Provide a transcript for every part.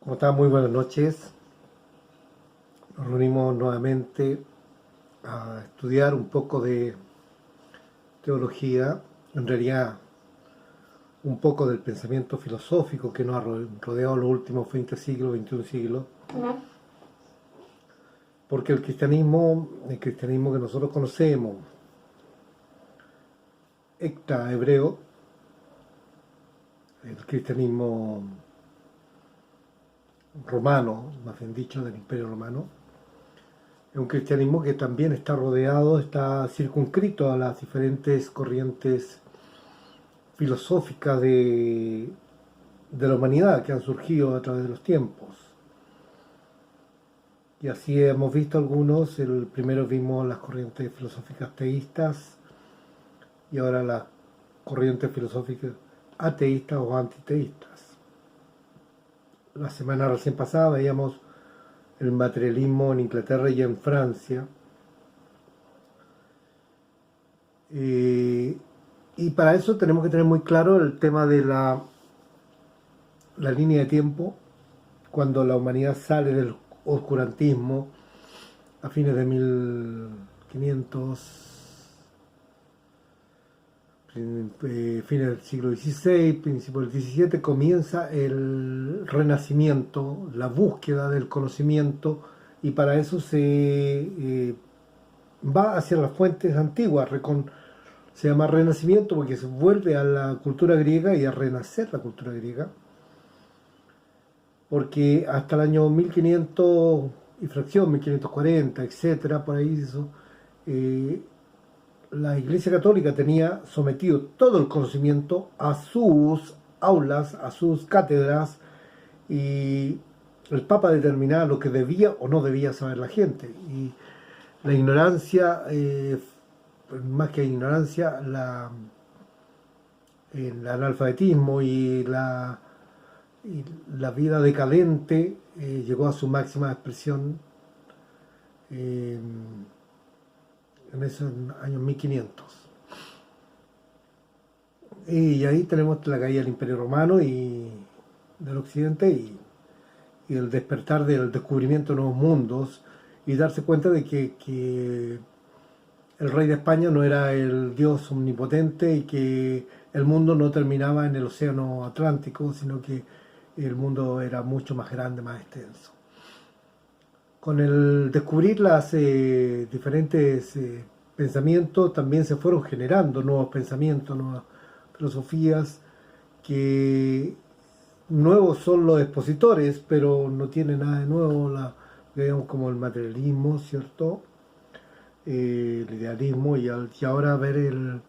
¿Cómo están? Muy buenas noches. Nos reunimos nuevamente a estudiar un poco de teología, en realidad un poco del pensamiento filosófico que nos ha rodeado los últimos 20 siglos, 21 siglos, porque el cristianismo que nosotros conocemos, extra hebreo, el cristianismo romano, más bien dicho, del Imperio Romano, es un cristianismo que también está rodeado, está circunscrito a las diferentes corrientes filosóficas de la humanidad que han surgido a través de los tiempos. Y así hemos visto algunos. El primero vimos las corrientes filosóficas teístas y ahora las corrientes filosóficas ateístas o antiteístas. La semana recién pasada veíamos el materialismo en Inglaterra y en Francia. Y para eso tenemos que tener muy claro el tema de la línea de tiempo, cuando la humanidad sale del oscurantismo a fines de 1500, fines del siglo XVI, principios del XVII, comienza el renacimiento, la búsqueda del conocimiento, y para eso se va hacia las fuentes antiguas. Se llama renacimiento porque se vuelve a la cultura griega y a renacer la cultura griega, porque hasta el año 1500 y fracción, 1540, etcétera, por ahí eso, la Iglesia Católica tenía sometido todo el conocimiento a sus aulas, a sus cátedras, y el Papa determinaba lo que debía o no debía saber la gente. Y la ignorancia, más que ignorancia, el analfabetismo y la vida decadente llegó a su máxima expresión en esos años 1500. Y ahí tenemos la caída del Imperio Romano y del Occidente, y el despertar del descubrimiento de nuevos mundos, y darse cuenta de que el rey de España no era el Dios omnipotente, y que el mundo no terminaba en el océano Atlántico, sino que el mundo era mucho más grande, más extenso. Con el descubrir las diferentes pensamientos, también se fueron generando nuevos pensamientos, nuevas filosofías, que nuevos son los expositores, pero no tiene nada de nuevo, digamos, como el materialismo, ¿cierto? El idealismo, y ahora ver el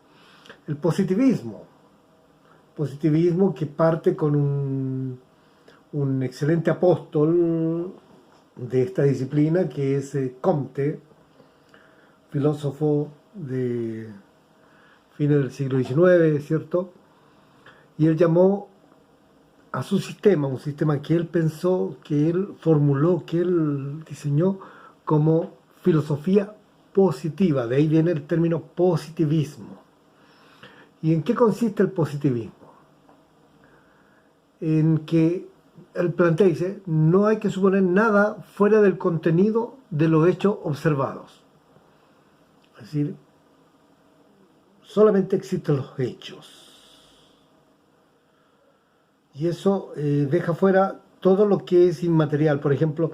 positivismo. Positivismo que parte con un excelente apóstol de esta disciplina, que es Comte, filósofo de fines del siglo XIX, ¿cierto? Y él llamó a su sistema, un sistema que él pensó, que él formuló, que él diseñó como filosofía positiva. De ahí viene el término positivismo. ¿Y en qué consiste el positivismo? En que el plantea, dice, no hay que suponer nada fuera del contenido de los hechos observados. Es decir, solamente existen los hechos. Y eso deja fuera todo lo que es inmaterial. Por ejemplo,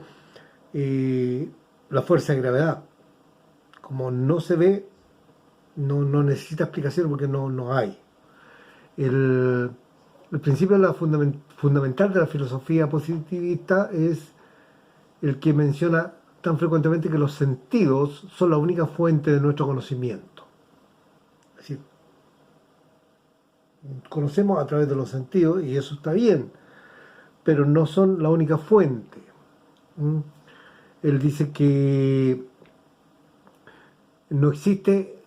la fuerza de gravedad. Como no se ve, no necesita explicación, porque no hay. El principio fundamental de la filosofía positivista es el que menciona tan frecuentemente que los sentidos son la única fuente de nuestro conocimiento. Es decir, conocemos a través de los sentidos, y eso está bien, pero no son la única fuente. Él dice que no existe,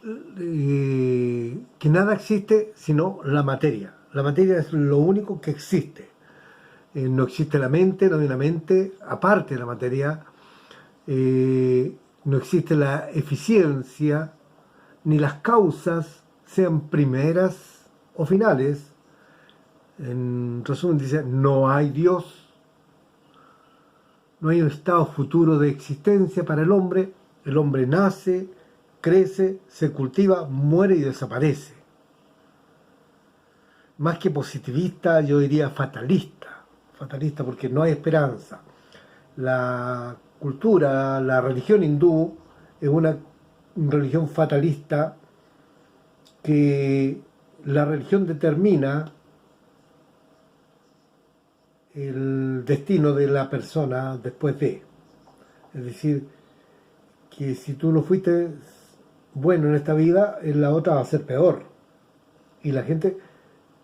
que nada existe sino la materia. La materia es lo único que existe. No existe la mente, no hay una mente aparte de la materia. No existe la eficiencia, ni las causas, sean primeras o finales. En resumen, dice, no hay Dios, no hay un estado futuro de existencia para el hombre nace, crece, se cultiva, muere y desaparece. Más que positivista, yo diría fatalista. Fatalista porque no hay esperanza. La cultura, la religión hindú es una religión fatalista que la religión determina el destino de la persona después de. Es decir, que si tú no fuiste bueno en esta vida, en la otra va a ser peor. Y la gente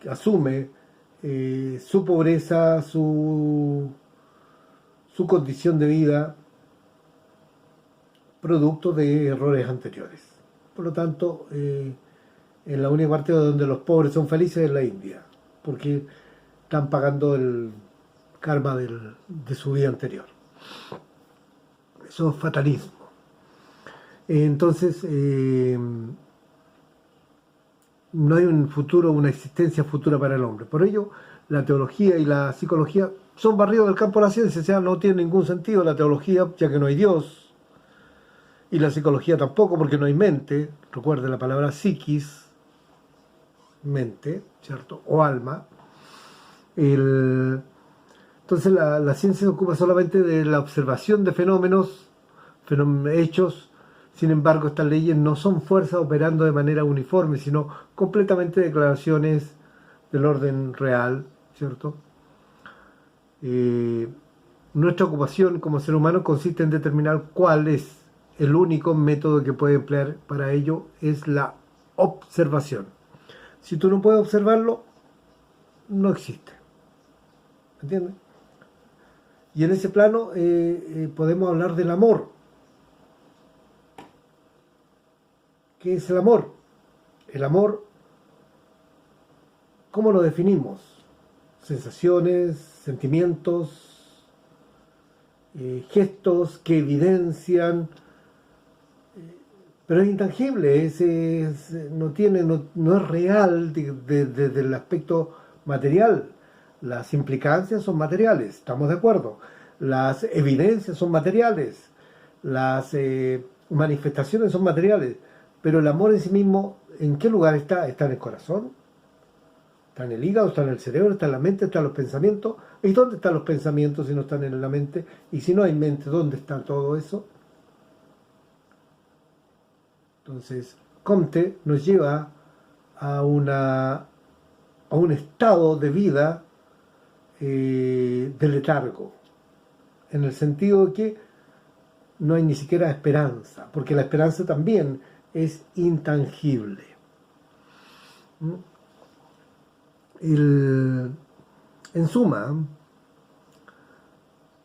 asume su pobreza, su condición de vida, producto de errores anteriores. Por lo tanto, en la única parte donde los pobres son felices es la India, porque están pagando el karma de su vida anterior. Eso es fatalismo. Entonces, no hay un futuro, una existencia futura para el hombre. Por ello, la teología y la psicología son barridos del campo de la ciencia, o sea, no tiene ningún sentido la teología, ya que no hay Dios, y la psicología tampoco, porque no hay mente. Recuerden la palabra psiquis, mente, ¿cierto? O alma. Entonces la ciencia se ocupa solamente de la observación de fenómenos, hechos. Sin embargo, estas leyes no son fuerzas operando de manera uniforme, sino completamente declaraciones del orden real, ¿cierto? Nuestra ocupación como ser humano consiste en determinar cuál es el único método que puede emplear para ello, es la observación. Si tú no puedes observarlo, no existe. ¿Entiendes? Y en ese plano podemos hablar del amor. ¿Qué es el amor? El amor, ¿cómo lo definimos? Sensaciones, sentimientos, gestos que evidencian, pero es intangible, no es real desde el aspecto material. Las implicancias son materiales, estamos de acuerdo. Las evidencias son materiales, las manifestaciones son materiales, pero el amor en sí mismo, ¿en qué lugar está? ¿Está en el corazón? ¿Está en el hígado? ¿Está en el cerebro? ¿Está en la mente? ¿Está en los pensamientos? ¿Y dónde están los pensamientos si no están en la mente? Y si no hay mente, ¿dónde está todo eso? Entonces, Comte nos lleva a un estado de vida de letargo, en el sentido de que no hay ni siquiera esperanza, porque la esperanza también es intangible. En suma,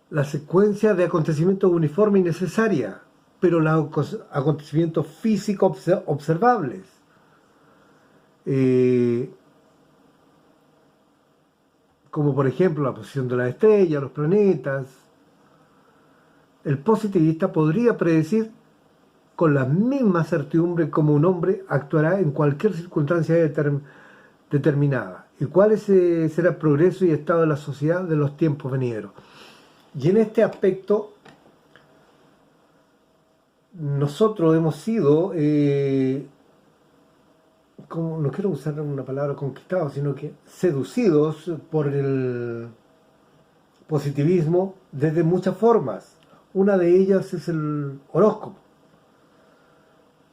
la secuencia de acontecimientos uniforme y necesaria, pero los acontecimientos físicos observables, como por ejemplo la posición de las estrellas, los planetas. El positivista podría predecir con la misma certidumbre como un hombre actuará en cualquier circunstancia determinada y cuál será el progreso y estado de la sociedad de los tiempos venideros. Y en este aspecto nosotros hemos sido, no quiero usar una palabra conquistados, sino que seducidos por el positivismo desde muchas formas. Una de ellas es el horóscopo.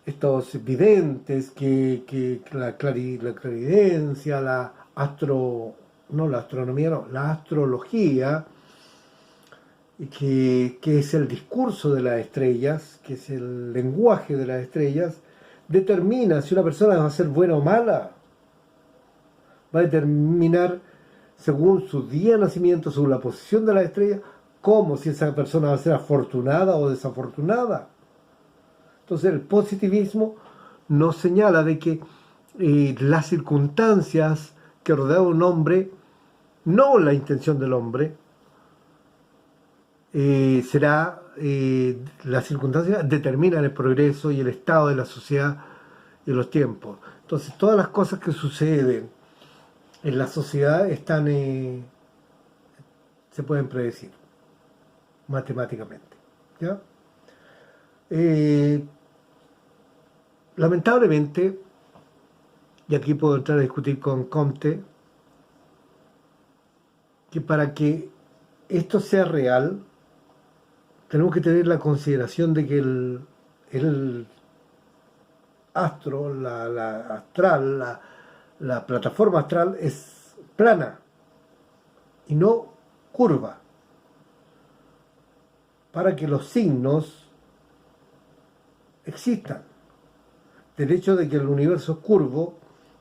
Estos videntes que la clarividencia, la astrología, que es el discurso de las estrellas, que es el lenguaje de las estrellas, determina si una persona va a ser buena o mala. Va a determinar, según su día de nacimiento, según la posición de las estrellas, cómo si esa persona va a ser afortunada o desafortunada. Entonces el positivismo nos señala de que las circunstancias que rodean a un hombre, no la intención del hombre, las circunstancias determinan el progreso y el estado de la sociedad y los tiempos. Entonces todas las cosas que suceden en la sociedad se pueden predecir. matemáticamente. ¿Ya? Lamentablemente, y aquí puedo entrar a discutir con Comte, que para que esto sea real, tenemos que tener la consideración de que el astro, la astral, la plataforma astral es plana y no curva, para que los signos existan. Del hecho de que el universo es curvo,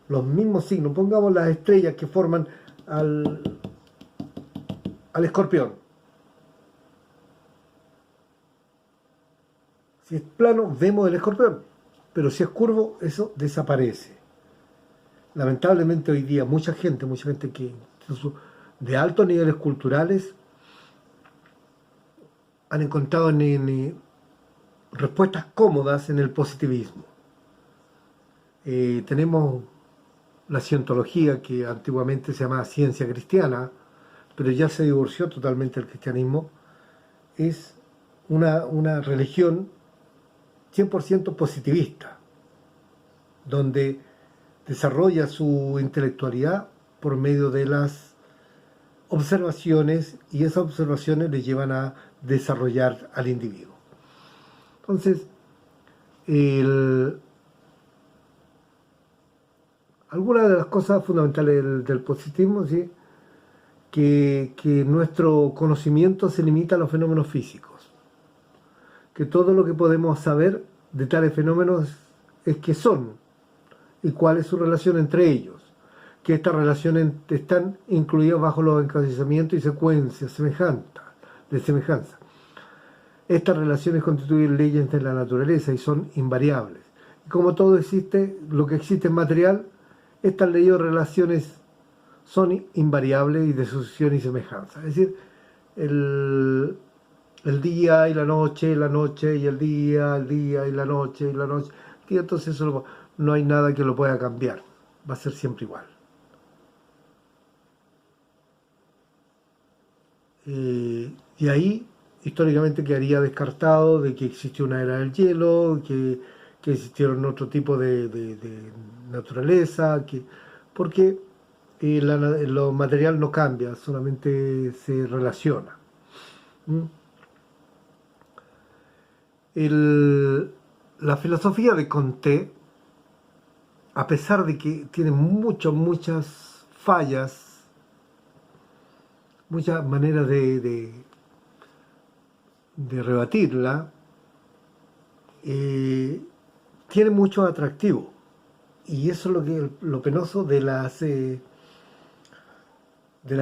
los mismos signos, pongamos las estrellas que forman al escorpión. Si es plano, vemos el escorpión, pero si es curvo, eso desaparece. Lamentablemente hoy día mucha gente que de altos niveles culturales han encontrado respuestas cómodas en el positivismo. Tenemos la cientología, que antiguamente se llamaba ciencia cristiana, pero ya se divorció totalmente del cristianismo. Es una religión 100% positivista, donde desarrolla su intelectualidad por medio de las observaciones, y esas observaciones le llevan a desarrollar al individuo. Entonces, algunas de las cosas fundamentales del positivismo, ¿sí? que nuestro conocimiento se limita a los fenómenos físicos, que todo lo que podemos saber de tales fenómenos es qué son y cuál es su relación entre ellos, que estas relaciones están incluidas bajo los encasillamientos y secuencias de semejanza. Estas relaciones constituyen leyes de la naturaleza y son invariables. Y como todo existe, lo que existe es material, estas leyes o relaciones son invariables y de sucesión y semejanza. Es decir, el día y la noche y el día y la noche y la noche. Y entonces eso no hay nada que lo pueda cambiar. Va a ser siempre igual. Y ahí históricamente quedaría descartado de que existió una era del hielo, que existieron otro tipo de naturaleza, porque lo material no cambia, solamente se relaciona. ¿Mm? La filosofía de Comte, a pesar de que tiene muchas fallas, muchas maneras de rebatirla, tiene mucho atractivo. Y eso es lo penoso de las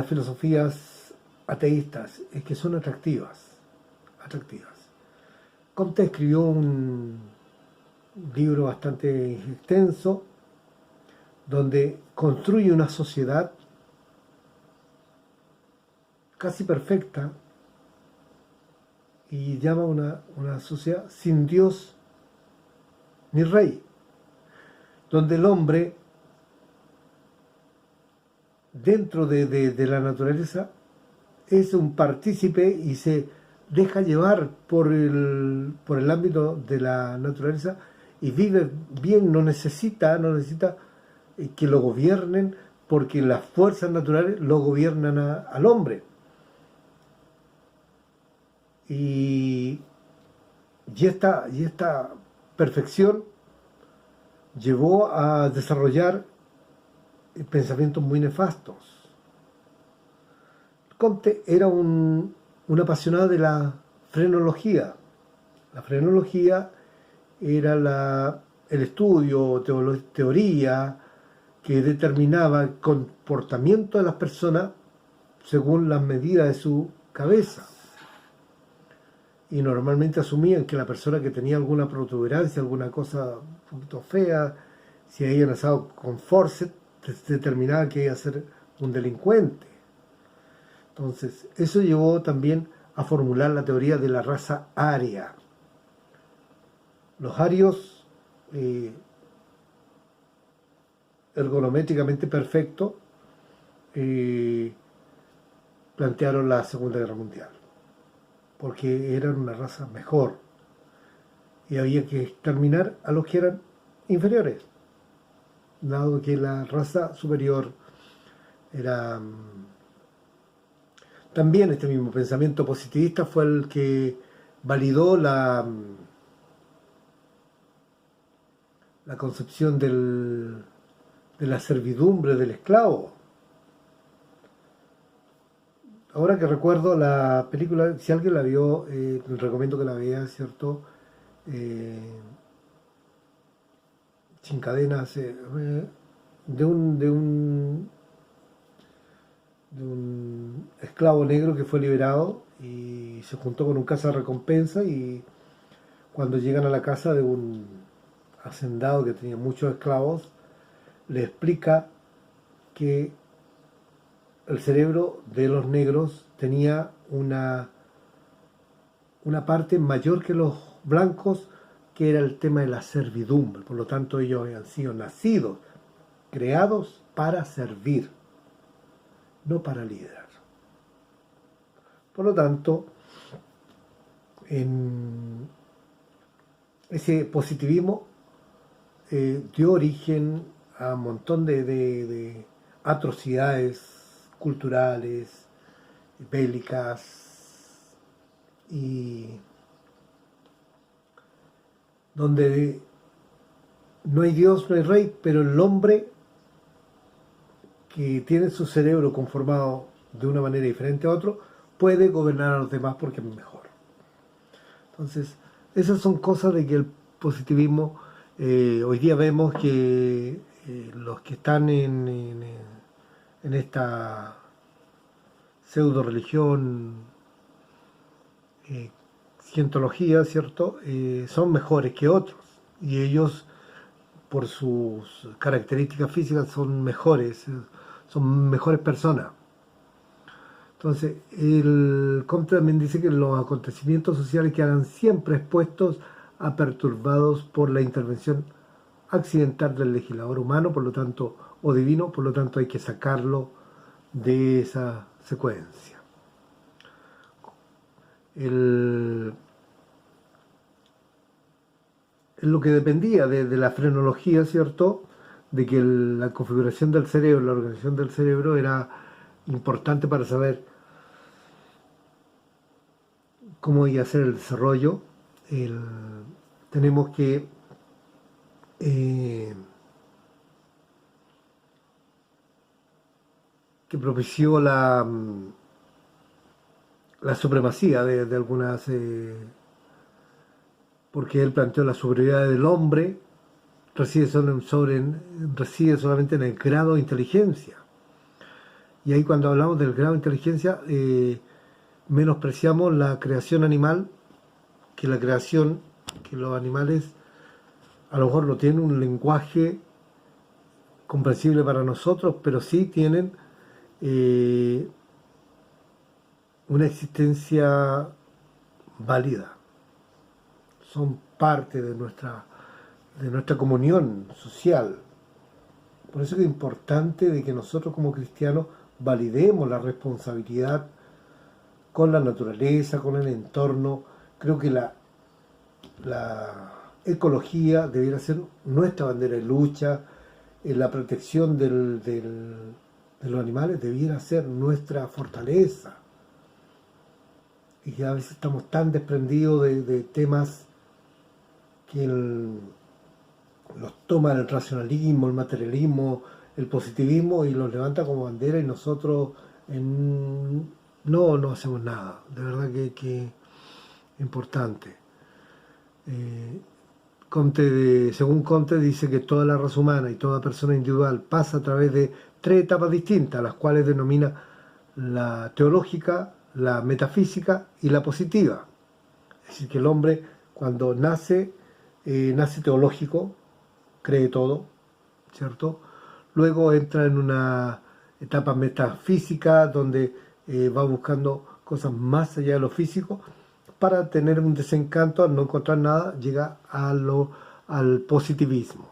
filosofías ateístas, es que son atractivas. Comte escribió un libro bastante extenso donde construye una sociedad casi perfecta y llama una sociedad sin Dios ni rey, donde el hombre dentro de la naturaleza es un partícipe y se deja llevar por el ámbito de la naturaleza y vive bien, no necesita que lo gobiernen, porque las fuerzas naturales lo gobiernan al hombre. Y esta perfección llevó a desarrollar pensamientos muy nefastos. Comte era un apasionado de la frenología. La frenología era el estudio, teoría que determinaba el comportamiento de las personas según las medidas de su cabeza. Y normalmente asumían que la persona que tenía alguna protuberancia, alguna cosa un poquito fea, si había nacido con forceps, determinaba que iba a ser un delincuente. Entonces, eso llevó también a formular la teoría de la raza aria. Los arios, ergonométricamente perfectos, plantearon la Segunda Guerra Mundial. porque eran una raza mejor y había que exterminar a los que eran inferiores, dado que la raza superior era... También este mismo pensamiento positivista fue el que validó la concepción de la servidumbre del esclavo. Ahora que recuerdo la película, si alguien la vio, les recomiendo que la vea, ¿cierto? Eh, Sin cadenas, de un esclavo negro que fue liberado y se juntó con un cazarrecompensa, y cuando llegan a la casa de un hacendado que tenía muchos esclavos, le explica que el cerebro de los negros tenía una parte mayor que los blancos, que era el tema de la servidumbre. Por lo tanto, ellos habían sido nacidos, creados para servir, no para liderar. Por lo tanto, en ese positivismo dio origen a un montón de atrocidades culturales, bélicas, y donde no hay Dios, no hay rey, pero el hombre que tiene su cerebro conformado de una manera diferente a otro, puede gobernar a los demás porque es mejor. Entonces, esas son cosas de que el positivismo, hoy día vemos que los que están en esta pseudo religión, cientología, ¿cierto? Son mejores que otros, y ellos, por sus características físicas, son mejores personas. Entonces, el Comte también dice que los acontecimientos sociales quedan siempre expuestos a perturbados por la intervención accidental del legislador humano, por lo tanto, o divino, por lo tanto hay que sacarlo de esa secuencia. Es lo que dependía de la frenología, ¿cierto? De que la configuración del cerebro, la organización del cerebro era importante para saber cómo iba a ser el desarrollo. Tenemos que propició la supremacía de algunas, porque él planteó la superioridad del hombre reside solamente en el grado de inteligencia. Y ahí, cuando hablamos del grado de inteligencia, menospreciamos la creación animal, que los animales a lo mejor no tienen un lenguaje comprensible para nosotros, pero sí tienen una existencia válida. Son parte de nuestra comunión social. Por eso es importante de que nosotros como cristianos validemos la responsabilidad con la naturaleza, con el entorno. Creo que la ecología debiera ser nuestra bandera de lucha, la protección de los animales debiera ser nuestra fortaleza. Y que a veces estamos tan desprendidos de temas que los toma el racionalismo, el materialismo, el positivismo, y los levanta como bandera, y nosotros no hacemos nada. De verdad que es importante. Según Comte, dice que toda la raza humana y toda persona individual pasa a través de 3 etapas distintas, las cuales denomina la teológica, la metafísica y la positiva. Es decir, que el hombre, cuando nace teológico, cree todo, ¿cierto? Luego entra en una etapa metafísica, donde va buscando cosas más allá de lo físico, para tener un desencanto. Al no encontrar nada, llega al positivismo.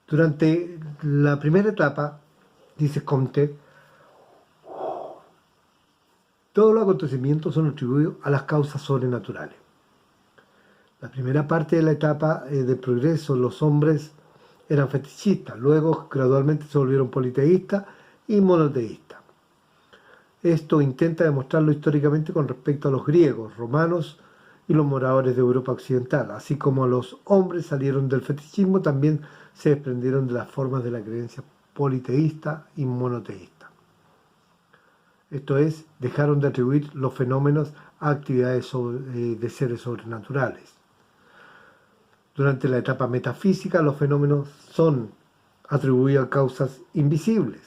Durante la primera etapa, dice Comte, Todos los acontecimientos son atribuidos a las causas sobrenaturales. La primera parte de la etapa de progreso, los hombres eran fetichistas, luego gradualmente se volvieron politeístas y monoteístas. Esto intenta demostrarlo históricamente con respecto a los griegos, romanos y los moradores de Europa occidental. Así como los hombres salieron del fetichismo, también se desprendieron de las formas de la creencia politeísta y monoteísta. Esto es, dejaron de atribuir los fenómenos a actividades de seres sobrenaturales. Durante la etapa metafísica, los fenómenos son atribuidos a causas invisibles,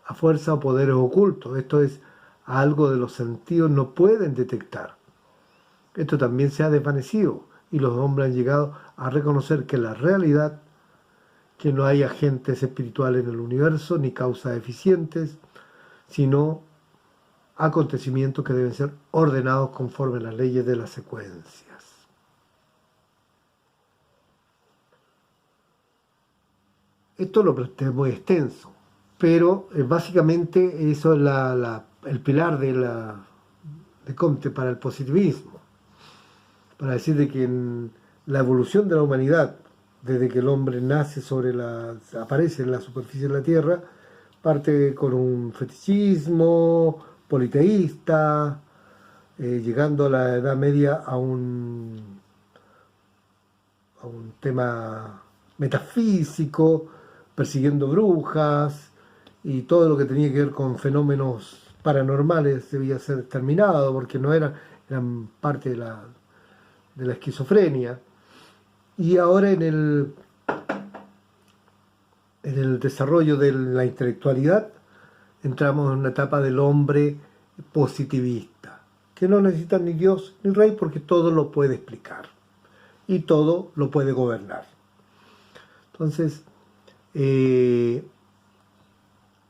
a fuerza o poderes ocultos, esto es, a algo de los sentidos no pueden detectar. Esto también se ha desvanecido y los hombres han llegado a reconocer que la realidad, que no hay agentes espirituales en el universo ni causas eficientes, sino acontecimientos que deben ser ordenados conforme a las leyes de las secuencias. Esto lo planteé muy extenso, pero básicamente eso es el pilar de Comte para el positivismo, para decir de que en la evolución de la humanidad, desde que el hombre nace aparece en la superficie de la Tierra, parte con un fetichismo politeísta, llegando a la Edad Media a un tema metafísico, persiguiendo brujas y todo lo que tenía que ver con fenómenos paranormales debía ser exterminado porque no eran parte de la esquizofrenia. Y ahora en el desarrollo de la intelectualidad entramos en una etapa del hombre positivista, que no necesita ni Dios ni rey porque todo lo puede explicar y todo lo puede gobernar. Entonces, en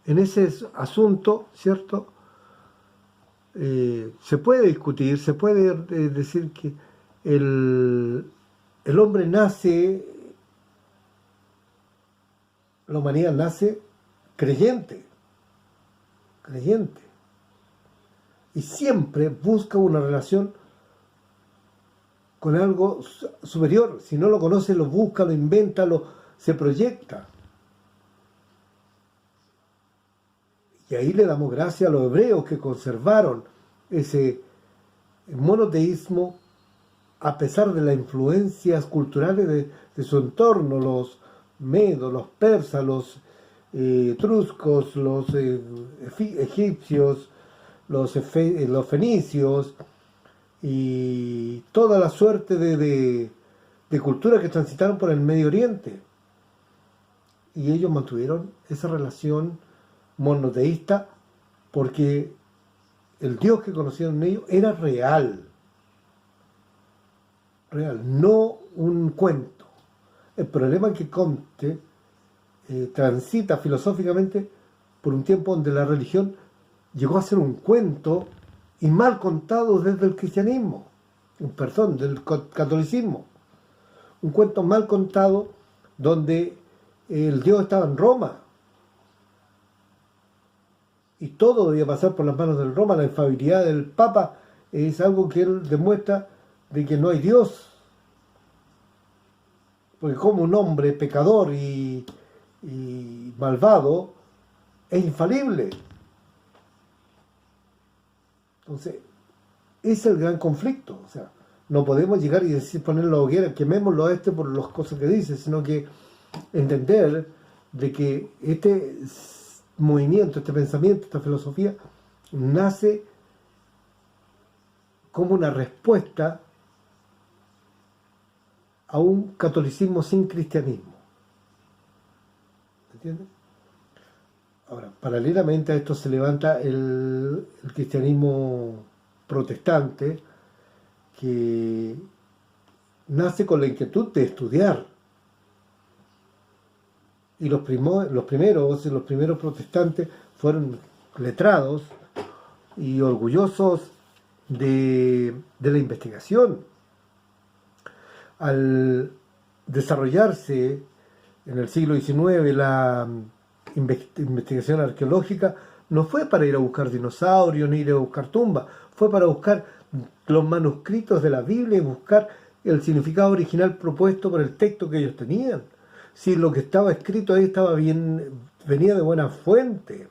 ese asunto, ¿cierto? Se puede discutir, se puede decir que el hombre nace, la humanidad nace creyente, y siempre busca una relación con algo superior. Si no lo conoce, lo busca, lo inventa, se proyecta. Y ahí le damos gracias a los hebreos que conservaron ese monoteísmo a pesar de las influencias culturales de su entorno, los medos, los persas, los etruscos, los egipcios, los fenicios y toda la suerte de culturas que transitaron por el Medio Oriente. Y ellos mantuvieron esa relación monoteísta porque el Dios que conocieron ellos era real, no un cuento. El problema es que Comte transita filosóficamente por un tiempo donde la religión llegó a ser un cuento y mal contado desde el cristianismo, del catolicismo, un cuento mal contado donde el Dios estaba en Roma y todo debía pasar por las manos del Roma. La infalibilidad del Papa es algo que él demuestra de que no hay Dios, porque como un hombre pecador y malvado es infalible. Entonces, ese es el gran conflicto. O sea, no podemos llegar y decir, ponerlo a hoguera, quemémoslo a por las cosas que dice, sino que entender de que este movimiento, este pensamiento, esta filosofía nace como una respuesta a un catolicismo sin cristianismo. ¿Entiendes? Ahora, paralelamente a esto se levanta el cristianismo protestante, que nace con la inquietud de estudiar. Y los primeros protestantes fueron letrados y orgullosos de la investigación. Al desarrollarse en el siglo XIX la investigación arqueológica, no fue para ir a buscar dinosaurios ni ir a buscar tumbas, fue para buscar los manuscritos de la Biblia y buscar el significado original propuesto por el texto que ellos tenían. Si lo que estaba escrito ahí estaba bien, venía de buena fuente.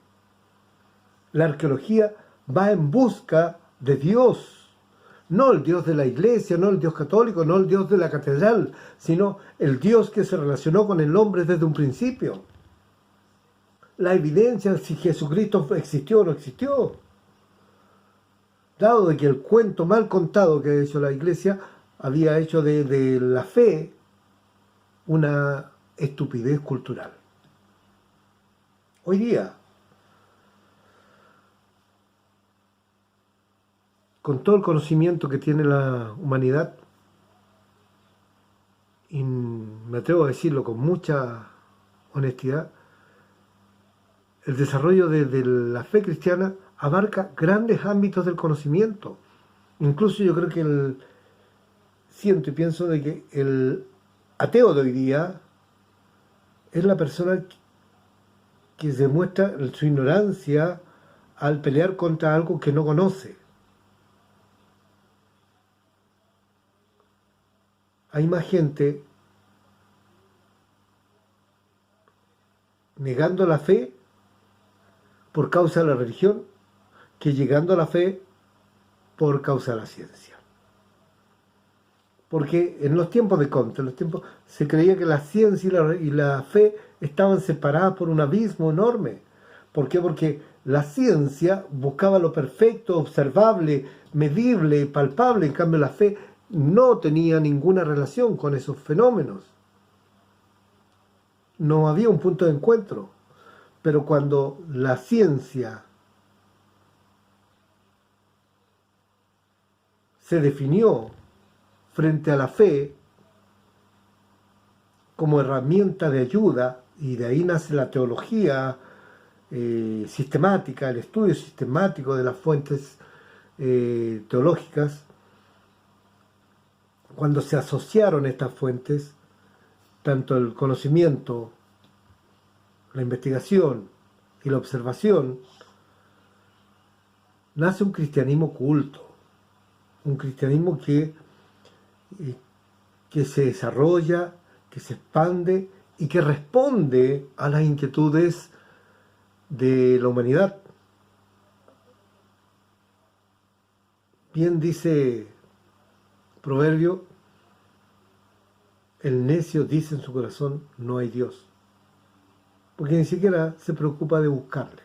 La arqueología va en busca de Dios, no el Dios de la iglesia, no el Dios católico, no el Dios de la catedral, sino el Dios que se relacionó con el hombre desde un principio. La evidencia si Jesucristo existió o no existió. Dado de que el cuento mal contado que ha hecho la iglesia había hecho de la fe una estupidez cultural. Hoy día, con todo el conocimiento que tiene la humanidad, y me atrevo a decirlo con mucha honestidad, el desarrollo de la fe cristiana abarca grandes ámbitos del conocimiento. Incluso yo creo que siento y pienso de que el ateo de hoy día es la persona que demuestra su ignorancia al pelear contra algo que no conoce. Hay más gente negando la fe por causa de la religión que llegando a la fe por causa de la ciencia. Porque en los tiempos de Comte, se creía que la ciencia y la fe estaban separadas por un abismo enorme. ¿Por qué? Porque la ciencia buscaba lo perfecto, observable, medible, palpable. En cambio, la fe no tenía ninguna relación con esos fenómenos. No había un punto de encuentro. Pero cuando la ciencia se definió frente a la fe como herramienta de ayuda, y de ahí nace la teología sistemática, el estudio sistemático de las fuentes teológicas, cuando se asociaron estas fuentes, tanto el conocimiento, la investigación y la observación, nace un cristianismo culto, un cristianismo que se desarrolla, que se expande y que responde a las inquietudes de la humanidad. Bien dice Proverbio, el necio dice en su corazón, no hay Dios, porque ni siquiera se preocupa de buscarle.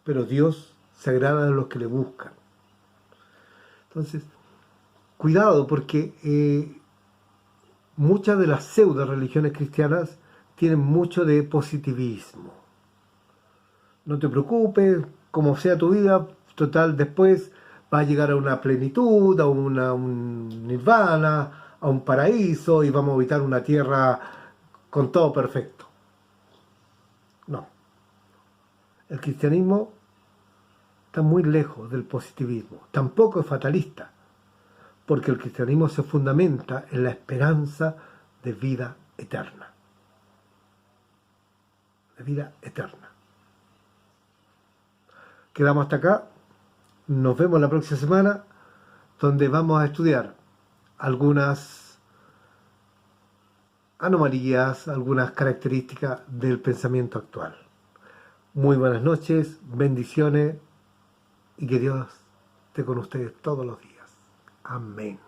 Pero Dios se agrada de los que le buscan. Entonces, cuidado, porque muchas de las pseudo religiones cristianas tienen mucho de positivismo. No te preocupes, como sea tu vida, total, después va a llegar a una plenitud, a un nirvana, a un paraíso, y vamos a habitar una tierra con todo perfecto. No. El cristianismo está muy lejos del positivismo. Tampoco es fatalista, porque el cristianismo se fundamenta en la esperanza de vida eterna. De vida eterna. Quedamos hasta acá. Nos vemos la próxima semana, donde vamos a estudiar algunas anomalías, algunas características del pensamiento actual. Muy buenas noches, bendiciones y que Dios esté con ustedes todos los días. Amén.